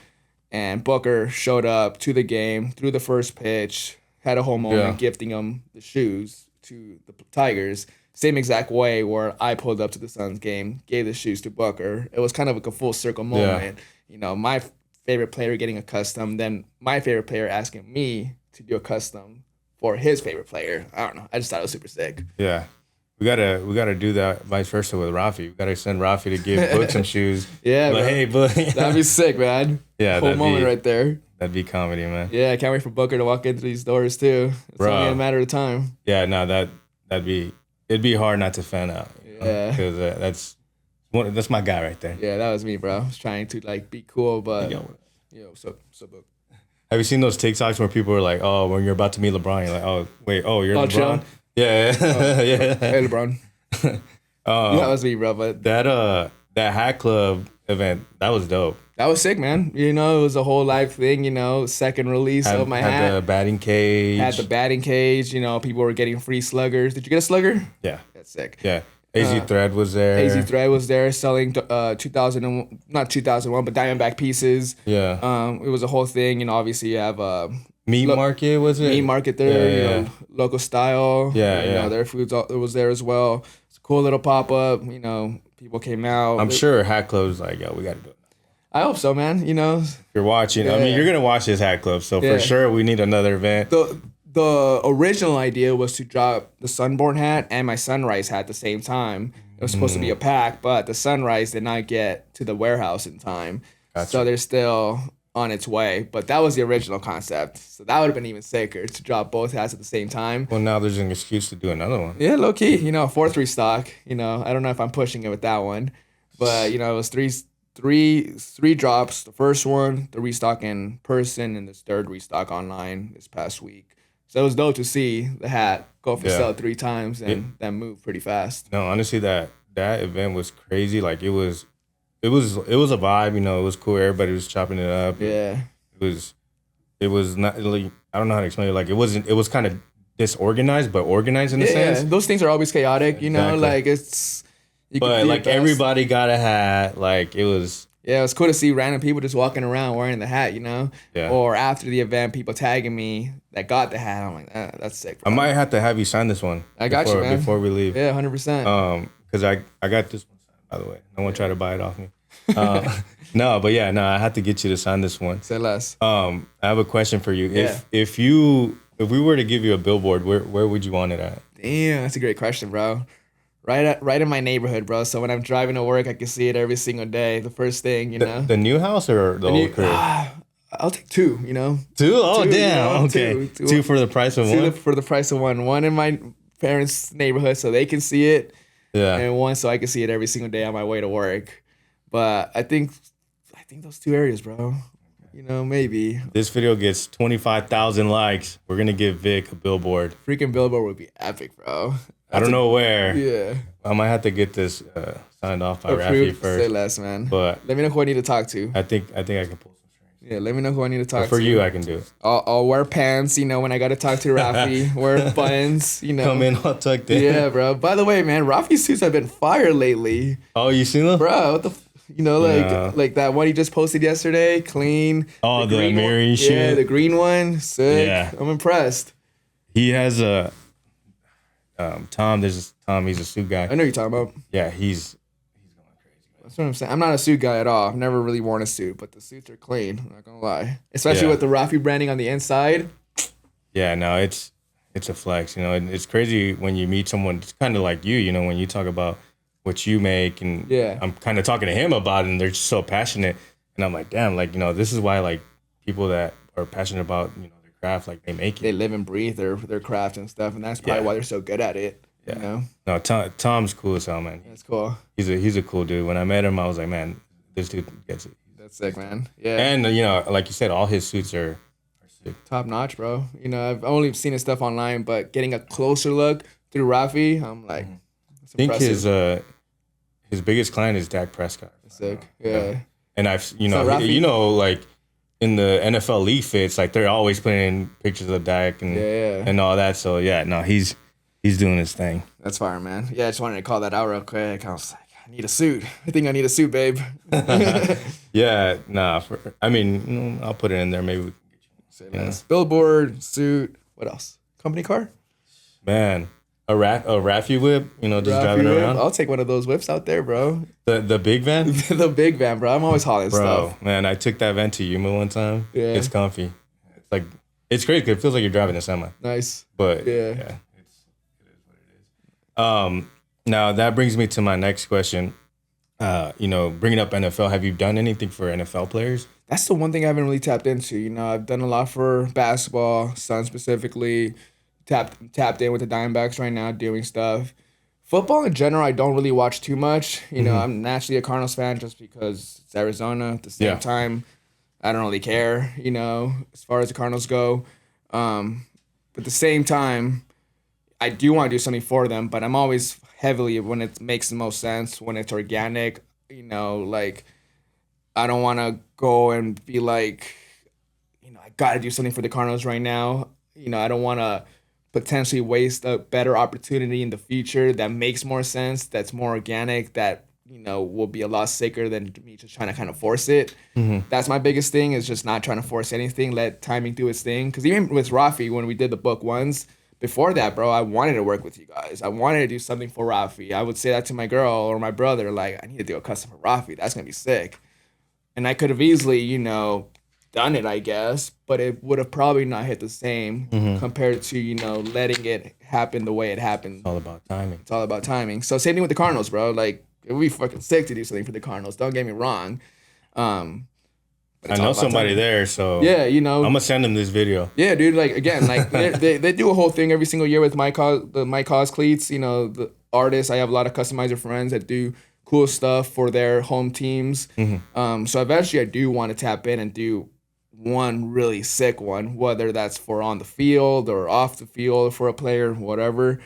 And Booker showed up to the game, threw the first pitch, had a whole moment gifting him the shoes to the Tigers. Same exact way where I pulled up to the Suns game, gave the shoes to Booker. It was kind of like a full circle moment. My favorite player getting a custom, then my favorite player asking me to do a custom for his favorite player. I don't know. I just thought it was super sick. Yeah. We gotta do that vice versa with Rafi. We gotta send Rafi to give Book some shoes. Yeah, but bro. hey, Book. That'd be sick, man. Yeah, whole moment right there. That'd be comedy, man. Yeah, I can't wait for Booker to walk into these doors too. It's only a matter of time. Yeah, no, it'd be hard not to fan out. Yeah, because that's my guy right there. Yeah, that was me, bro. I was trying to like be cool, but so Book. Have you seen those TikToks where people are like, "Oh, when you're about to meet LeBron, you're like, oh wait, oh you're LeBron." Chill. Yeah, yeah. Hey, LeBron. That was me, bro. But that Hat Club event, that was dope. That was sick, man. It was a whole live thing. Second release of my hat. Had the batting cage. People were getting free sluggers. Did you get a slugger? Yeah. That's sick. Yeah. AZ Thread was there. AZ Thread was there selling 2001, not 2001, but Diamondback pieces. Yeah. It was a whole thing. Obviously you have Meat Market, was it? Meat Market there. Local Style. Yeah. Their foods was there as well. It's a cool little pop up. People came out. I'm sure Hat Club's like, yo, we got to do it. I hope so, man. If you're watching. I mean, you're gonna watch this Hat Club, so for sure we need another event. The original idea was to drop the Sunborn hat and my Sunrise hat at the same time. It was supposed to be a pack, but the Sunrise did not get to the warehouse in time. Gotcha. So they're still on its way. But that was the original concept. So that would have been even sicker to drop both hats at the same time. Well, now there's an excuse to do another one. Yeah, low key. 4th restock. I don't know if I'm pushing it with that one. But, it was three drops. The first one, the restock in person, and the 3rd restock online this past week. So it was dope to see the hat go for sale 3 times and then move pretty fast. No, honestly, that event was crazy. Like it was a vibe. It was cool. Everybody was chopping it up. Yeah. It was not like, I don't know how to explain it. Like it was kind of disorganized, but organized in a sense. Yeah, those things are always chaotic. Exactly. Like it's. But like everybody got a hat. Like it was. Yeah, it was cool to see random people just walking around wearing the hat, Yeah. Or after the event, people tagging me that got the hat. I'm like, that's sick, bro. I might have to have you sign this one. I got you, man. Before we leave. Yeah, 100%. Because I got this one signed, by the way. No one tried to buy it off me. No, I had to get you to sign this one. Say less. I have a question for you. Yeah. If we were to give you a billboard, where would you want it at? Damn, that's a great question, bro. Right in my neighborhood, bro. So when I'm driving to work, I can see it every single day. The first thing, The new house or the old crib? I'll take 2, 2? Oh, damn. Okay. 2 for the price of 1? For the price of 1. 1 in my parents' neighborhood so they can see it. Yeah. And 1 so I can see it every single day on my way to work. But I think those 2 areas, bro. You know, maybe. This video gets 25,000 likes. We're gonna give Vic a billboard. Freaking billboard would be epic, bro. I don't know where. Yeah. I might have to get this signed off by Rafi Approved, first. say less, man. But let me know who I need to talk to. I think I can pull some strings. Yeah, let me know who I need to talk But for to. you, I can do it. I'll wear pants, you know, when I gotta talk to Rafi. Wear buttons, you know. Come in all tucked in. Yeah, bro. By the way, man, Rafi's suits have been fire lately. Oh, you seen them? Bro, what the you know, like that one he just posted yesterday, clean. Oh, the green mirroring one. shit. Yeah, the green one, sick. Yeah. I'm impressed. He has a Tom. There's this Tom. He's a suit guy. I know you're talking about. Yeah, he's going crazy. That's what I'm saying. I'm not a suit guy at all. I've never really worn a suit, but the suits are clean. I'm not gonna lie, especially with the Rafi branding on the inside. Yeah, no, it's a flex. You know, and it's crazy when you meet someone. It's kind of like you. You know, when you talk about what you make, and I'm kind of talking to him about it, and they're just so passionate, and I'm like, damn, like, you know, this is why, like, people that are passionate about, you know, their craft, like, they make it. They live and breathe their craft and stuff, and that's probably why they're so good at it. Yeah. You know? No, Tom's cool as hell, man. That's cool. He's a cool dude. When I met him, I was like, man, this dude gets it. That's sick, man. Yeah. And, you know, like you said, all his suits are sick. Top notch, bro. You know, I've only seen his stuff online, but getting a closer look through Rafi, I'm like, I think his biggest client is Dak Prescott. Sick. Yeah. And I've, you know, like in the NFL league fits, like they're always putting pictures of Dak and all that. So yeah, no, he's doing his thing. That's fire, man. Yeah, I just wanted to call that out real quick. I was like, I need a suit. I think I need a suit, babe. Yeah, nah. I mean, I'll put it in there. Maybe we can get you. Billboard, suit. What else? Company car? Man. A Rafi whip, you know, just driving around. I'll take one of those whips out there, bro. The big van? The big van, bro. I'm always hauling stuff. Bro, man, I took that van to Yuma one time. Yeah. It's comfy. It's like, it's great because it feels like you're driving a semi. Nice. But it is what it is. Now that brings me to my next question. You know, bringing up NFL, have you done anything for NFL players? That's the one thing I haven't really tapped into. You know, I've done a lot for basketball, Suns specifically. Tapped in with the Diamondbacks right now, doing stuff. Football in general, I don't really watch too much. You know, I'm naturally a Cardinals fan just because it's Arizona. At the same time, I don't really care, you know, as far as the Cardinals go. But at the same time, I do want to do something for them, but I'm always heavily when it makes the most sense, when it's organic, you know, like I don't want to go and be like, you know, I got to do something for the Cardinals right now. You know, I don't want to potentially waste a better opportunity in the future that makes more sense, that's more organic, that, you know, will be a lot sicker than me just trying to kind of force it. That's my biggest thing, is just not trying to force anything, let timing do its thing. Because even with Rafi, when we did the book once, before that, bro, I wanted to work with you guys. I wanted to do something for Rafi. I would say that to my girl or my brother, like, I need to do a custom for Rafi. That's going to be sick. And I could have easily, you know, done it, I guess, but it would have probably not hit the same compared to, you know, letting it happen the way it happened. It's all about timing. It's all about timing. So same thing with the Cardinals, bro. Like, it would be fucking sick to do something for the Cardinals. Don't get me wrong. I know somebody there, so yeah, you know, I'm gonna send them this video. Yeah, dude. Like, again, like they do a whole thing every single year with the My Cause cleats. You know, the artists. I have a lot of customizer friends that do cool stuff for their home teams. So eventually, I do want to tap in and do one really sick one, whether that's for on the field or off the field for a player, whatever.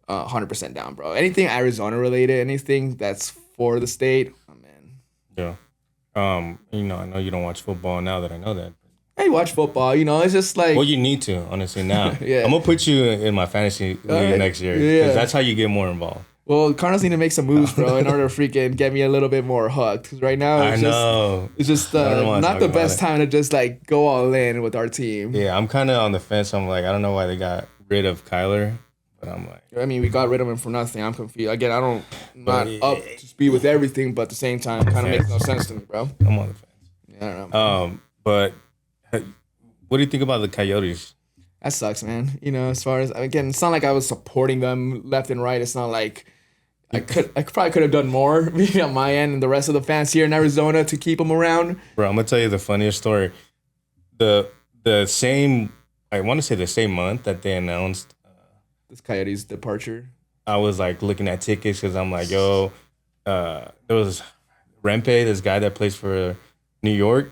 100% down, bro. Anything Arizona related, anything that's for the state, I'm in. Yeah. You know, I know you don't watch football now that I know that. I watch football, you know, it's just like... Well, you need to, honestly, now. Yeah. I'm going to put you in my fantasy league next year. Because that's how you get more involved. Well, Cardinals need to make some moves, bro, in order to freaking get me a little bit more hooked. Because right now, it's just not the best time to just, like, go all in with our team. Yeah, I'm kind of on the fence. I'm like, I don't know why they got rid of Kyler. But I'm like... I mean, we got rid of him for nothing. I'm confused. Again, I'm not up to speed with everything, but at the same time, it kind of makes no sense to me, bro. I'm on the fence. Yeah, I don't know. But what do you think about the Coyotes? That sucks, man. You know, as far as... Again, it's not like I was supporting them left and right. It's not like... I probably could have done more maybe on my end and the rest of the fans here in Arizona to keep them around. Bro, I'm gonna tell you the funniest story. The same, I want to say the same month that they announced this Coyotes departure, I was like looking at tickets because I'm like, yo, there was Rempe, this guy that plays for New York.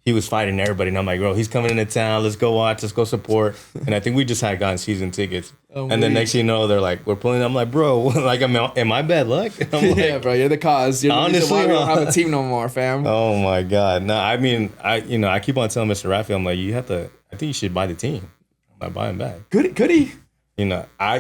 he was fighting everybody. And I'm like, bro, he's coming into town. Let's go watch. Let's go support. And I think we just had gotten season tickets. And then next thing you know, they're like, we're pulling. I'm like, bro, like, am I bad luck? I'm like, yeah, bro, you're the cause. You're the reason why we don't have a team no more, fam. Oh my God. No, I mean, I keep on telling Mr. Rafi, I'm like, I think you should buy the team. I'm not buying back. Could he? You know, I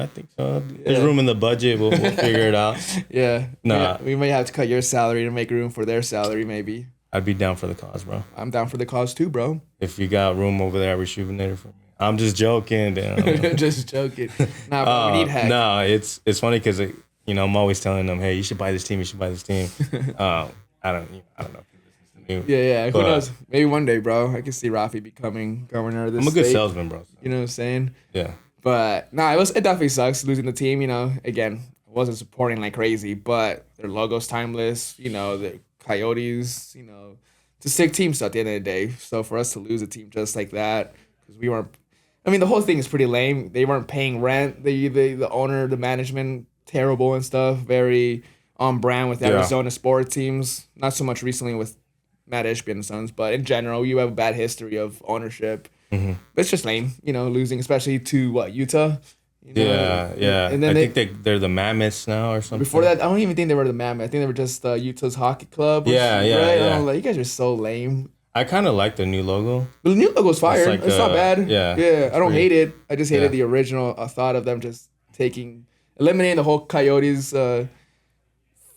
think so. There's room in the budget. We'll figure it out. Yeah. Nah. We may have to cut your salary to make room for their salary, maybe. I'd be down for the cause, bro. I'm down for the cause too, bro. If you got room over there, rejuvenator for me. I'm just joking. Damn. Just joking. Nah, bro, we need Hec. No, it's funny because I'm always telling them, hey, you should buy this team. You should buy this team. I don't know. If he listens to me. Yeah. Who knows? Maybe one day, bro. I can see Rafi becoming governor of this I'm a good state. salesman, bro. You know what I'm saying? Yeah. But no, it definitely sucks losing the team. You know, again, I wasn't supporting like crazy, but their logo's timeless. You know, the Coyotes. You know, it's a sick team. So at the end of the day, so for us to lose a team just like that, because we weren't. I mean, the whole thing is pretty lame. They weren't paying rent. The owner, the management, terrible and stuff. Very on brand with Arizona sport teams. Not so much recently with Matt Ishbia and Sons, but in general, you have a bad history of ownership. Mm-hmm. It's just lame, losing, especially to Utah. Yeah. And then I think they're the Mammoths now or something. Before that, I don't even think they were the Mammoths. I think they were just Utah's hockey club. Yeah. I'm like, you guys are so lame. I kind of like the new logo. The new logo's fire. It's, it's not bad. Yeah. I don't hate it. I just hated the original thought of them just eliminating the whole Coyotes.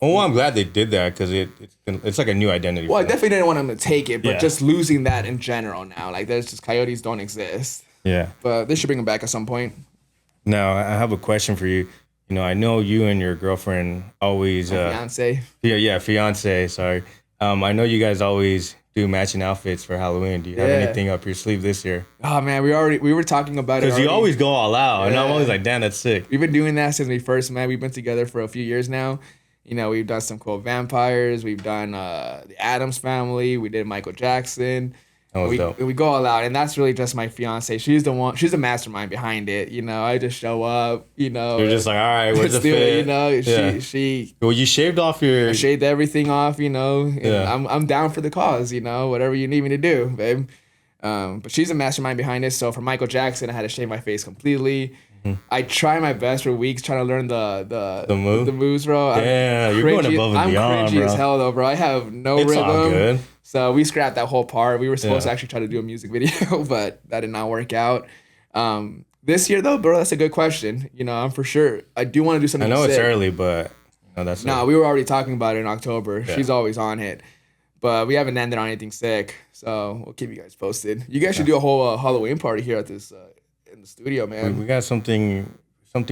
Well, I'm glad they did that because it's like a new identity. Well, I definitely didn't want them to take it, but just losing that in general now. Like, there's just Coyotes don't exist. Yeah. But they should bring them back at some point. Now, I have a question for you. I know you and your girlfriend always... fiance. Yeah, fiance, sorry. I know you guys always do matching outfits for Halloween. Do you have anything up your sleeve this year? Oh, man, we were talking about it because you always go all out, and I'm always like, damn, that's sick. We've been doing that since we first met. We've been together for a few years now. We've done some cool vampires. We've done the Addams Family. We did Michael Jackson. That was dope. We go all out, and that's really just my fiance. She's the one. She's the mastermind behind it. I just show up. You're just like, all right, where's the fit? She. Well, you shaved off your. I shaved everything off. And I'm down for the cause. Whatever you need me to do, babe. But she's a mastermind behind it. So for Michael Jackson, I had to shave my face completely. Mm-hmm. I try my best for weeks trying to learn the moves, bro. Yeah, you're going above and beyond, I'm cringy as hell, though, bro. I have no rhythm. It's all good. So we scrapped that whole part. We were supposed to actually try to do a music video, but that did not work out. This year, though, bro, that's a good question. I'm for sure. I do want to do something. I know sick. It's early, but that's. No, we were already talking about it in October. Yeah. She's always on it. But we haven't ended on anything sick, so we'll keep you guys posted. You guys should do a whole Halloween party here at this in the studio, man. We got something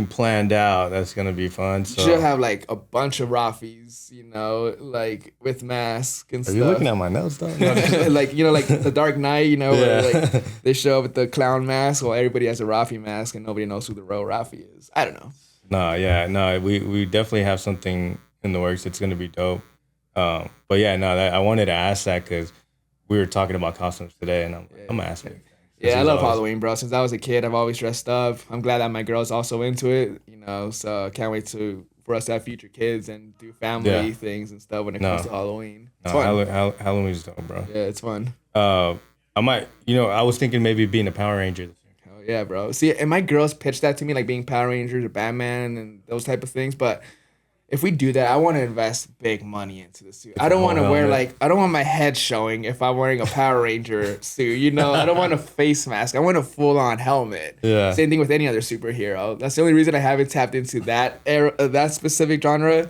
planned out that's gonna be fun. So. You should have like a bunch of Rafis, like with masks and stuff. Are you looking at my notes, though? like the Dark Knight, where like they show up with the clown mask, while everybody has a Rafi mask and nobody knows who the real Rafi is. I don't know. We definitely have something in the works. It's gonna be dope. But I wanted to ask that because we were talking about costumes today, and I'm gonna ask you. Yeah, I love Halloween, bro. Since I was a kid, I've always dressed up. I'm glad that my girl's also into it, so I can't wait for us to have future kids and do family things and stuff when it comes to Halloween. It's fun. Halloween's dope, bro. Yeah, it's fun. I might, I was thinking maybe being a Power Ranger this year. Oh, yeah, bro. See, and my girls pitched that to me, like being Power Rangers or Batman and those type of things, but if we do that, I want to invest big money into the suit. I don't want to wear I don't want my head showing if I'm wearing a Power Ranger suit. I don't want a face mask. I want a full on helmet. Yeah. Same thing with any other superhero. That's the only reason I haven't tapped into that that specific genre.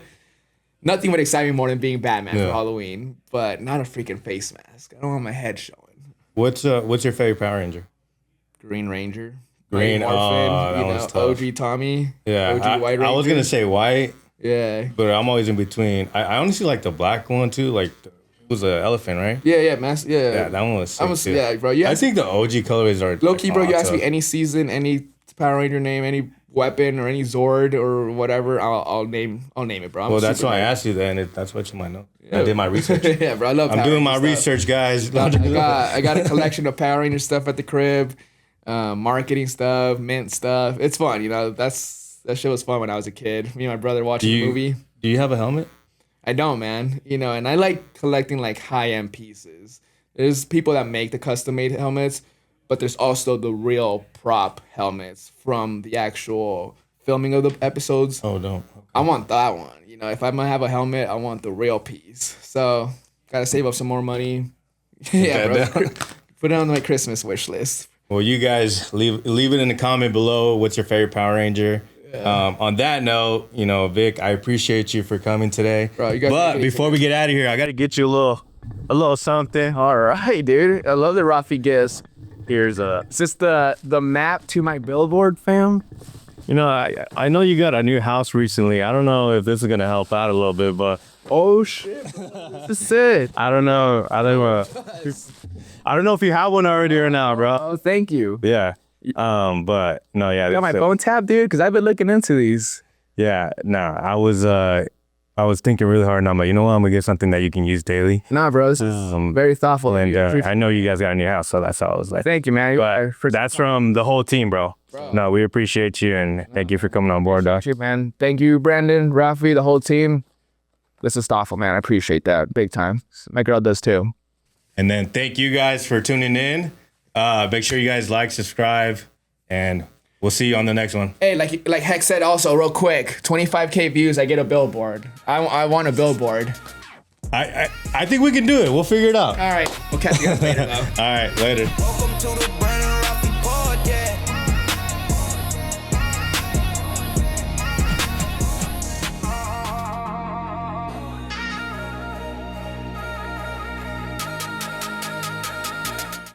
Nothing would excite me more than being Batman for Halloween, but not a freaking face mask. I don't want my head showing. What's your favorite Power Ranger? Green Ranger. Green Morphin. That was tough. OG Tommy. Yeah. OG White Ranger. I was gonna say white. Yeah. But I'm always in between. I honestly like the black one too. Like it was an elephant, right? Yeah, mask. Yeah. Yeah, that one was sick too. Yeah, bro. I think the OG colorways are low key, bro. You ask me any season, any Power Ranger name, any weapon or any Zord or whatever, I'll name it, bro. Well, that's why I asked you that, and that's what you might know. Yeah. I did my research. Yeah, bro. I'm doing my research, guys. I got a collection of Power Ranger stuff at the crib, marketing stuff, mint stuff. It's fun, that shit was fun when I was a kid. Me and my brother watching the movie. Do you have a helmet? I don't, man. And I like collecting like high-end pieces. There's people that make the custom made helmets, but there's also the real prop helmets from the actual filming of the episodes. Oh, don't. I want that one. You know, if I'm gonna have a helmet, I want the real piece. So gotta save up some more money. Yeah, bro. Put it on my Christmas wish list. Well, you guys leave it in the comment below. What's your favorite Power Ranger? Yeah. On that note, you know, Vic, I appreciate you for coming today. Bro, you guys. But before we get out of here, I got to get you a little something. All right, dude. I love the Rafi gifts. Here's is this the map to my billboard, fam? You know, I know you got a new house recently. I don't know if this is gonna help out a little bit, but Oh shit. This is it. I don't know. I don't know if you have one already or not, bro. Oh, thank you. Yeah. But no, yeah. You got my phone tab, dude, because I've been looking into these. Yeah. No, I was thinking really hard, and I'm like, you know what? I'm gonna get something that you can use daily. Nah, bro, this is very thoughtful. And I know you guys got a new house, so that's all I was like. Thank you, man. But that's from the whole team, bro. No, we appreciate you, and thank you for coming on board, dog. Thank you, man. Thank you, Brandon, Rafi, the whole team. This is thoughtful, man. I appreciate that big time. My girl does too. And then thank you guys for tuning in. Make sure you guys like, subscribe, and we'll see you on the next one. Hey, like Hec said also, real quick, 25K views, I get a billboard. I want a billboard. I think we can do it. We'll figure it out. All right, we'll catch you guys later, though. All right, later. Welcome to the brand